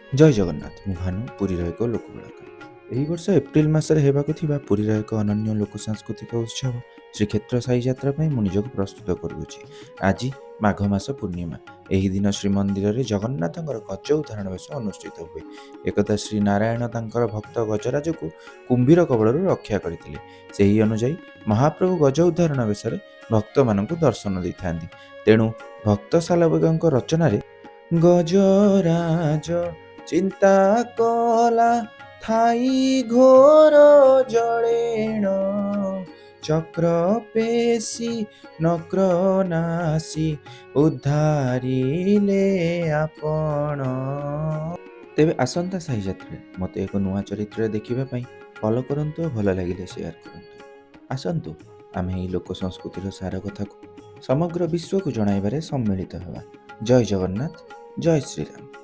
ଜୟ ଜଗନ୍ନାଥ। ମୁଁ ଭାନୁ, ପୁରୀର ଏକ ଲୋକକଳାକାର। ଏହି ବର୍ଷ ଏପ୍ରିଲ ମାସରେ ହେବାକୁ ଥିବା ପୁରୀର ଏକ ଅନନ୍ୟ ଲୋକ ସାଂସ୍କୃତିକ ଉତ୍ସବ ଶ୍ରୀକ୍ଷେତ୍ର ସାଇ ଯାତ୍ରା ପାଇଁ ମୁଁ ନିଜକୁ ପ୍ରସ୍ତୁତ କରୁଅଛି। ଆଜି ମାଘ ମାସ ପୂର୍ଣ୍ଣିମା। ଏହି ଦିନ ଶ୍ରୀମନ୍ଦିରରେ ଜଗନ୍ନାଥଙ୍କର ଗଜ ଉଦ୍ଧାରଣ ବେଶ ଅନୁଷ୍ଠିତ ହୁଏ। ଏକଦା ଶ୍ରୀ ନାରାୟଣ ତାଙ୍କର ଭକ୍ତ ଗଜରାଜକୁ କୁମ୍ଭୀର କବଳରୁ ରକ୍ଷା କରିଥିଲେ। ସେହି ଅନୁଯାୟୀ ମହାପ୍ରଭୁ ଗଜ ଉଦ୍ଧାରଣ ବେଶରେ ଭକ୍ତମାନଙ୍କୁ ଦର୍ଶନ ଦେଇଥାନ୍ତି। ତେଣୁ ଭକ୍ତ ଶାଲବେଗଙ୍କ ରଚନାରେ ଗଜରାଜ ଚିନ୍ତା କଲା ଥାଇ ଘୋର ଜଳେଣ ଚକ୍ର ପେଶୀ ନକ୍ର ନାସି ଉଦ୍ଧାରିଲେ ଆପଣ। ତେବେ ଆସନ୍ତା ସାହି ଯାତ୍ରାରେ ମୋତେ ଏକ ନୂଆ ଚରିତ୍ରରେ ଦେଖିବା ପାଇଁ ଫଲୋ କରନ୍ତୁ ଓ ଭଲ ଲାଗିଲେ ସେୟାର କରନ୍ତୁ। ଆସନ୍ତୁ ଆମେ ଏହି ଲୋକ ସଂସ୍କୃତିର ସାର କଥାକୁ ସମଗ୍ର ବିଶ୍ୱକୁ ଜଣାଇବାରେ ସମ୍ମିଳିତ ହେବା। ଜୟ ଜଗନ୍ନାଥ, ଜୟ ଶ୍ରୀରାମ।